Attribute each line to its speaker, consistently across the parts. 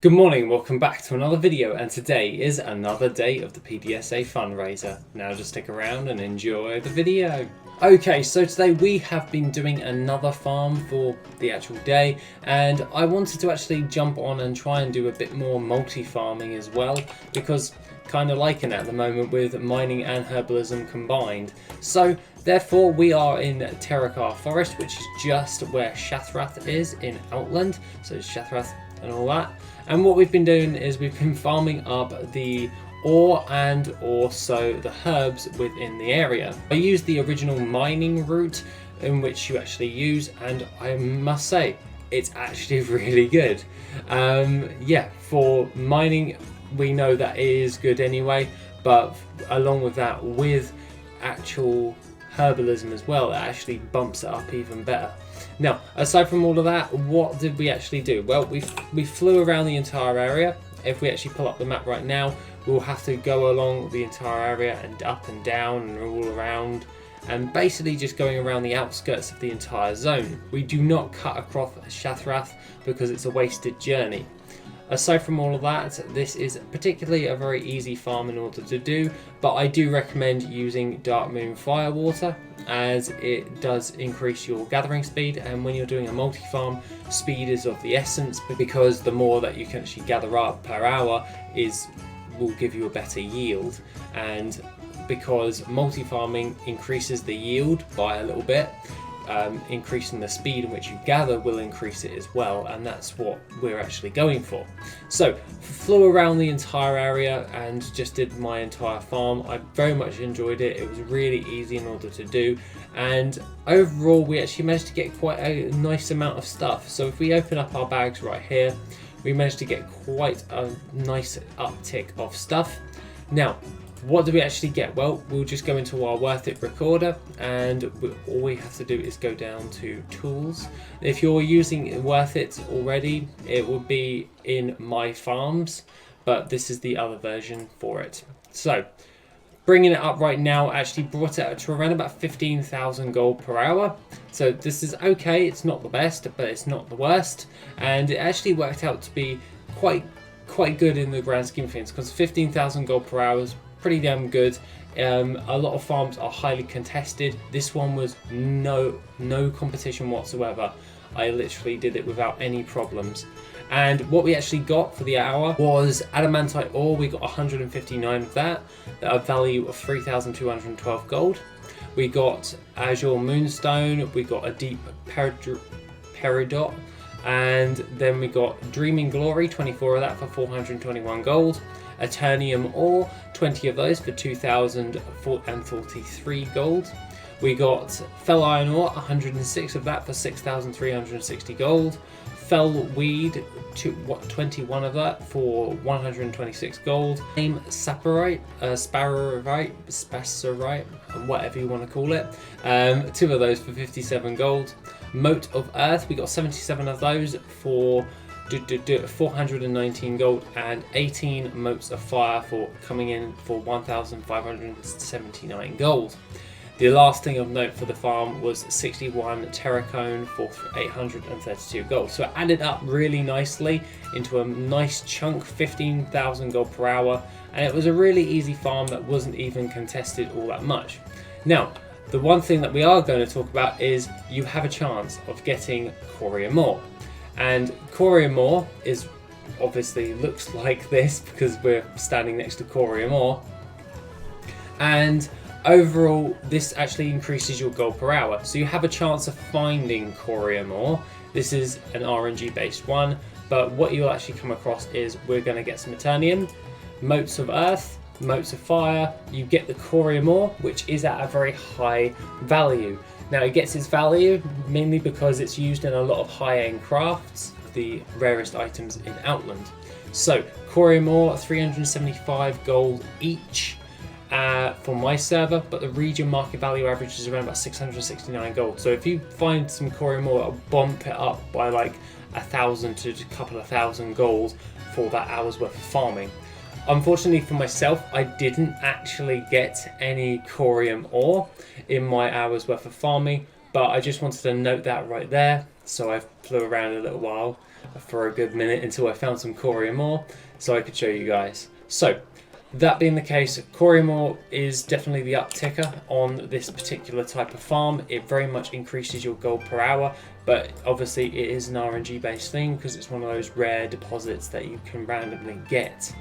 Speaker 1: Good morning, welcome back to another video, and today is another day of the PDSA fundraiser. Now just stick around and enjoy the video. Okay, so today we have been doing another farm for the actual day, and I wanted to actually jump on and try and do a bit more multi-farming as well, because kind of liking it at the moment with mining and herbalism combined. So therefore we are in Terrakar Forest, which is just where Shathrath is in Outland, so Shathrath and all that. And what we've been doing is we've been farming up the ore and also the herbs within the area. I used the original mining route in which you actually use, and I must say it's actually really good. Yeah, for mining we know that is good anyway, but along with that, with actual herbalism as well, it actually bumps it up even better. Now, aside from all of that, what did we actually do? Well, we flew around the entire area. If we actually pull up the map right now, we'll have to go along the entire area and up and down and all around, and basically just going around the outskirts of the entire zone. We do not cut across Shathrath because it's a wasted journey. Aside from all of that, this is particularly a very easy farm in order to do, but I do recommend using Dark Moon Firewater, as it does increase your gathering speed, and when you're doing a multi-farm, speed is of the essence, because the more that you can actually gather up per hour will give you a better yield, and because multi-farming increases the yield by a little bit, increasing the speed in which you gather will increase it as well, and that's what we're actually going for. So flew around the entire area and just did my entire farm. I very much enjoyed it. It was really easy in order to do, and overall we actually managed to get quite a nice amount of stuff. So if we open up our bags right here, we managed to get quite a nice uptick of stuff. Now, what do we actually get? Well, we'll just go into our WorthIt recorder, and all we have to do is go down to tools. If you're using WorthIt already, it would be in My Farms, but this is the other version for it. So bringing it up right now actually brought it to around about 15,000 gold per hour. So this is okay, it's not the best, but it's not the worst, and it actually worked out to be quite good in the grand scheme of things, because 15,000 gold per hour is pretty damn good. A lot of farms are highly contested. This one was no competition whatsoever. I literally did it without any problems. And what we actually got for the hour was adamantite ore. We got 159 of that, at a value of 3,212 gold. We got azure moonstone, we got a deep peridot, and then we got dreaming glory, 24 of that for 421 gold. Eternium ore, 20 of those for 2,043 gold. We got fell iron ore, 106 of that for 6,360 gold. Fell weed, 21 of that for 126 gold. Name saparite, spasserite, whatever you want to call it, 2 of those for 57 gold. Mote of earth, we got 77 of those for 419 gold, and 18 motes of fire for coming in for 1,579 gold. The last thing of note for the farm was 61 terracone for 832 gold. So it added up really nicely into a nice chunk, 15,000 gold per hour, and it was a really easy farm that wasn't even contested all that much. Now, the one thing that we are going to talk about is you have a chance of getting Corium ore. And Corium ore is obviously looks like this because we're standing next to Corium ore. And overall, this actually increases your gold per hour. So you have a chance of finding Corium ore. This is an RNG based one, but what you'll actually come across is we're going to get some Eternium, motes of earth, motes of fire. You get the Corium ore, which is at a very high value. Now it gets its value mainly because it's used in a lot of high-end crafts, the rarest items in Outland. So Corium ore, 375 gold each for my server, but the region market value average is around about 669 gold. So if you find some Corium ore, that'll bump it up by like 1,000 to a couple of thousand gold for that hour's worth of farming. Unfortunately for myself, I didn't actually get any Corium ore in my hour's worth of farming, but I just wanted to note that right there. So I flew around a little while for a good minute until I found some corium ore so I could show you guys. So that being the case, corium ore is definitely the upticker on this particular type of farm. It very much increases your gold per hour, but obviously it is an RNG based thing because it's one of those rare deposits that you can randomly get.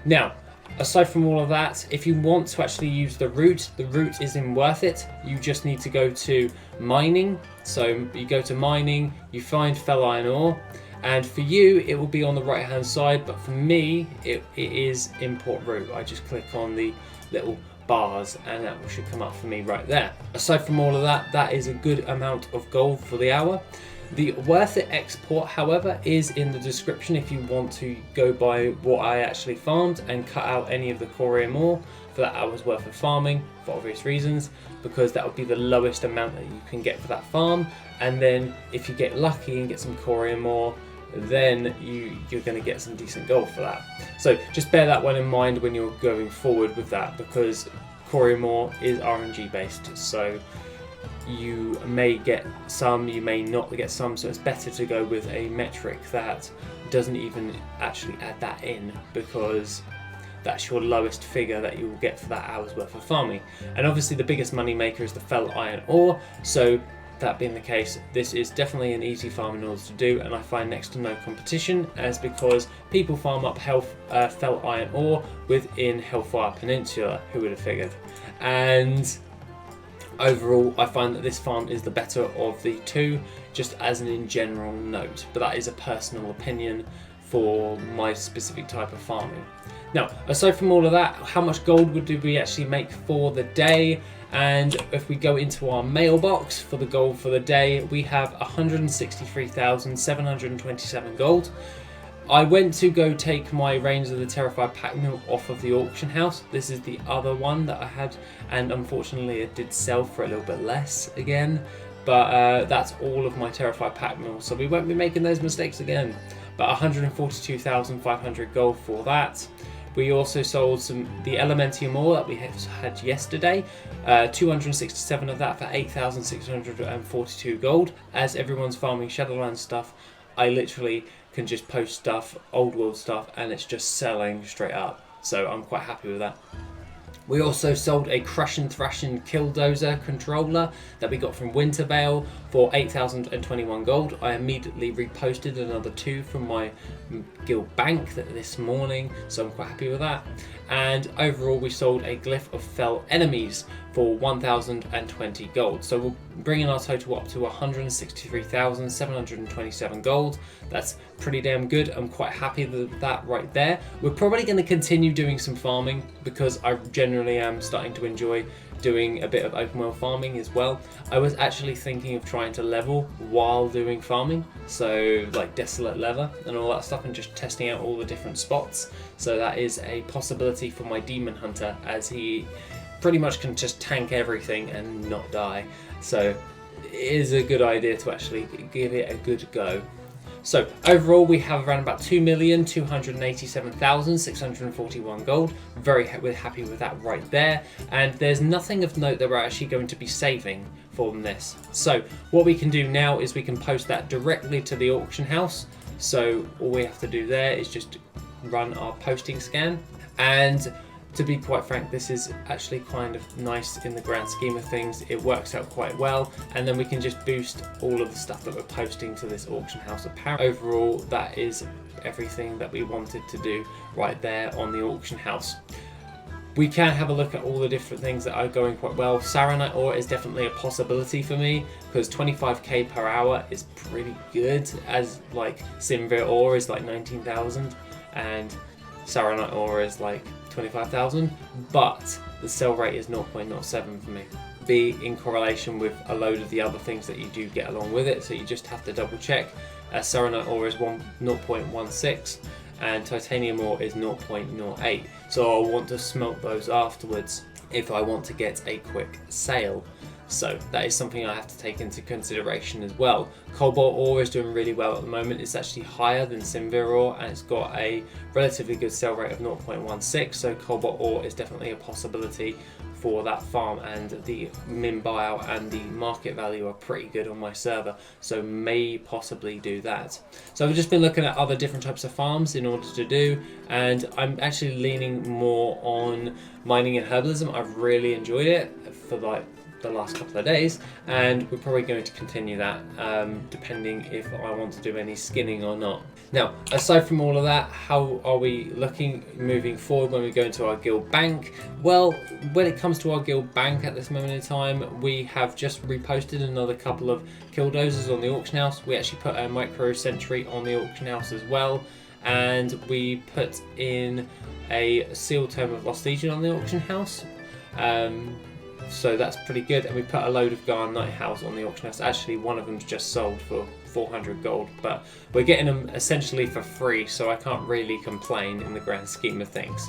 Speaker 1: Now, aside from all of that, if you want to actually use the route is in WorthIt. You just need to go to mining. So you go to mining, you find fell iron ore, and for you it will be on the right hand side, but for me it is import route. I just click on the little bars and that should come up for me right there. Aside from all of that, that is a good amount of gold for the hour. The WorthIt export, however, is in the description if you want to go by what I actually farmed and cut out any of the corium ore for that hour's worth of farming, for obvious reasons, because that would be the lowest amount that you can get for that farm. And then if you get lucky and get some corium ore, then you're going to get some decent gold for that. So just bear that one in mind when you're going forward with that, because corium ore is RNG based. So you may get some, you may not get some, so it's better to go with a metric that doesn't even actually add that in, because that's your lowest figure that you will get for that hour's worth of farming. And obviously the biggest money maker is the fell iron ore, so that being the case, this is definitely an easy farm in order to do, and I find next to no competition, as because people farm up fell iron ore within Hellfire Peninsula. Who would have figured? And overall, I find that this farm is the better of the two, just as an in general note, but that is a personal opinion for my specific type of farming. Now, aside from all of that, how much gold would we actually make for the day? And if we go into our mailbox for the gold for the day, we have 163,727 gold. I went to go take my Reigns of the Terrified pack mill off of the auction house. This is the other one that I had, and unfortunately it did sell for a little bit less again, but that's all of my Terrified pack mill, so we won't be making those mistakes again. But 142,500 gold for that. We also sold the Elementium ore that we had yesterday, 267 of that for 8,642 gold. As everyone's farming Shadowlands stuff, I literally can just post stuff, old world stuff, and it's just selling straight up. So I'm quite happy with that. We also sold a Crush and Thrash and Killdozer controller that we got from Wintervale for 8,021 gold. I immediately reposted another 2 from my guild bank this morning, so I'm quite happy with that. And overall we sold a Glyph of Fell Enemies for 1,020 gold. So we're bringing our total up to 163,727 gold. That's pretty damn good. I'm quite happy with that right there. We're probably going to continue doing some farming because I generally am starting to enjoy doing a bit of open world farming as well. I was actually thinking of trying to level while doing farming, so like desolate leather and all that stuff, and just testing out all the different spots. So that is a possibility for my demon hunter, as he pretty much can just tank everything and not die. So it is a good idea to actually give it a good go. So overall we have around about 2,287,641 gold. We're happy with that right there. And there's nothing of note that we're actually going to be saving from this. So what we can do now is we can post that directly to the auction house. So all we have to do there is just run our posting scan. And to be quite frank, this is actually kind of nice in the grand scheme of things. It works out quite well, and then we can just boost all of the stuff that we're posting to this auction house apparel. Overall, that is everything that we wanted to do right there on the auction house. We can have a look at all the different things that are going quite well. Saronite ore is definitely a possibility for me, because 25k per hour is pretty good, as like Simvir ore is like 19,000 and Saronite ore is like 25,000, but the sell rate is 0.07 for me. Be in correlation with a load of the other things that you do get along with it, so you just have to double check. Saronite ore is 0.16 and titanium ore is 0.08, so I'll want to smelt those afterwards if I want to get a quick sale. So that is something I have to take into consideration as well. Cobalt ore is doing really well at the moment. It's actually higher than Simvir ore, and it's got a relatively good sell rate of 0.16, so cobalt ore is definitely a possibility for that farm, and the min buyout and the market value are pretty good on my server, so may possibly do that. So I've just been looking at other different types of farms in order to do, and I'm actually leaning more on mining and herbalism. I've really enjoyed it for like the last couple of days, and we're probably going to continue that depending if I want to do any skinning or not. Now, aside from all of that, how are we looking moving forward when we go into our guild bank? Well, when it comes to our guild bank at this moment in time, we have just reposted another couple of killdozers on the auction house. We actually put a micro sentry on the auction house as well, and we put in a sealed tome of Lost Legion on the auction house. So that's pretty good, and we put a load of Garn Nighthouse on the auction house. Actually, one of them's just sold for 400 gold, but we're getting them essentially for free, so I can't really complain in the grand scheme of things.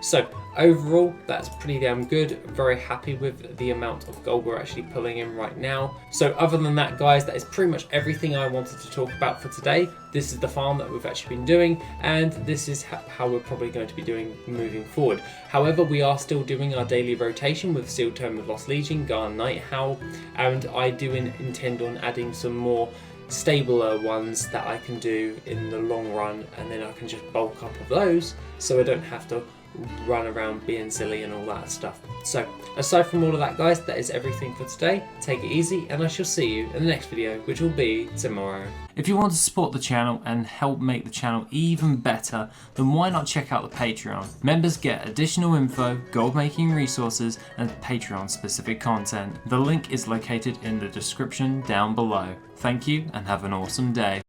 Speaker 1: So overall, that's pretty damn good. Very happy with the amount of gold we're actually pulling in right now. So other than that, guys, that is pretty much everything I wanted to talk about for today. This is the farm that we've actually been doing, and this is how we're probably going to be doing moving forward. However, we are still doing our daily rotation with Sealed Tome of Lost Legion, Garn Nighthowl, and I do intend on adding some more stabler ones that I can do in the long run, and then I can just bulk up of those so I don't have to run around being silly and all that stuff. So aside from all of that, guys, that is everything for today. Take it easy, and I shall see you in the next video, which will be tomorrow. If you want to support the channel and help make the channel even better, then why not check out the Patreon? Members get additional info, gold making resources, and Patreon specific content. The link is located in the description down below. Thank you, and have an awesome day.